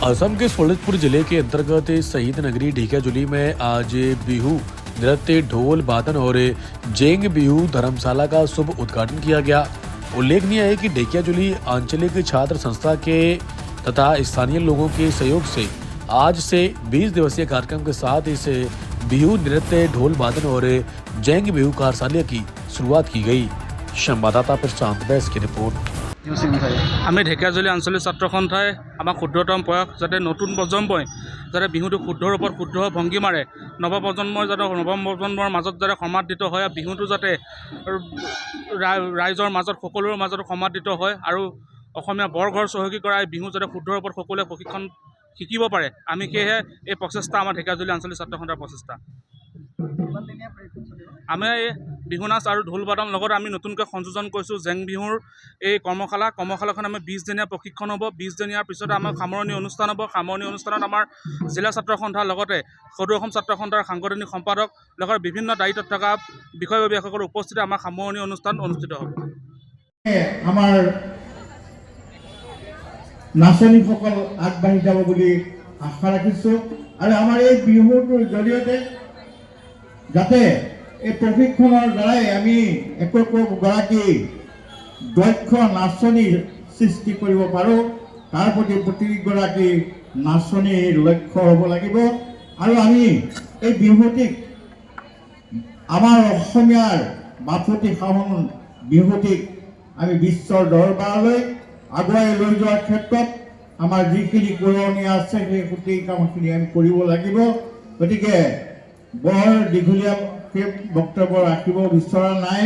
असम के सोनितपुर जिले के अंतर्गत शहीद नगरी ढेकियाजुली में आज बिहू नृत्य, ढोल वादन और जेंग बिहू धर्मशाला का शुभ उद्घाटन किया गया। उल्लेखनीय है कि ढेकियाजुली आंचलिक छात्र संस्था के तथा स्थानीय लोगों के सहयोग से आज से 20 दिवसीय कार्यक्रम के साथ इस बिहू नृत्य, ढोल वादन और जेंग बिहू कार्यशाला की शुरुआत की गई। संवाददाता प्रशांत बैस की रिपोर्ट। আমি ঢেকিয়াজুলি আঞ্চলিক ছাত্ৰ সন্থাই আমাৰ ক্ষুদ্ৰতম প্ৰয়াস যাতে নতুন প্ৰজন্মই যাতে বিহুটো শুদ্ধ ৰূপত শুদ্ধ ভংগীমাৰে নৱপ্ৰজন্মৰ যাতে নৱপ্ৰজন্মৰ মাজত যাতে সমাদৃত হয়, বিহুটো যাতে ৰাইজৰ মাজত সকলোৰে মাজত সমাদৃত হয় আৰু অসমীয়া বৰঘৰ চহকী কৰা এই বিহু যাতে শুদ্ধ ৰূপত সকলোৱে প্ৰশিক্ষণ শিকিব পাৰে, আমি সেয়েহে এই প্ৰচেষ্টা আমাৰ ঢেকিয়াজুলি আঞ্চলিক ছাত্ৰ সন্থাৰ প্ৰচেষ্টা। আমি বিহু নাচ আৰু ঢোল বাদন লগতে আমি নতুনকৈ সংযোজন কৰিছোঁ জেং বিহুৰ এই কৰ্মশালাখন আমাৰ 20 দিনীয়া প্ৰশিক্ষণ হ'ব। 20 দিনীয়াৰ পিছতে আমাৰ সামৰণি অনুষ্ঠান হ'ব। সামৰণি অনুষ্ঠানত আমাৰ জিলা ছাত্ৰ সন্থাৰ লগতে সদৌ অসম ছাত্ৰ সন্থাৰ সাংগঠনিক সম্পাদক লগতে বিভিন্ন দায়িত্বত থকা বিষয়ববীয়াসকলৰ উপস্থিতিত আমাৰ সামৰণি অনুষ্ঠান অনুষ্ঠিত হ'ব। আমাৰ নাচনীসকল আগবাঢ়ি যাব বুলি আশা ৰাখিছোঁ আৰু আমাৰ এই বিহুটোৰ জৰিয়তে যাতে এই প্ৰশিক্ষণৰ দ্বাৰাই আমি একোগৰাকী দক্ষ নাচনীৰ সৃষ্টি কৰিব পাৰোঁ, তাৰ প্ৰতি প্ৰতিগৰাকী নাচনীৰ লক্ষ্য হ'ব লাগিব। আৰু আমি এই বিহুটিক আমাৰ অসমীয়াৰ বাপতি সাহোন বিহুটিক আমি বিশ্বৰ দৰবাৰলৈ আগুৱাই লৈ যোৱাৰ ক্ষেত্ৰত আমাৰ যিখিনি কৰণীয় আছে সেই গোটেই কামখিনি আমি কৰিব লাগিব। গতিকে বৰ দীঘলীয়া বক্তব্য ৰাখিব বিচৰা নাই।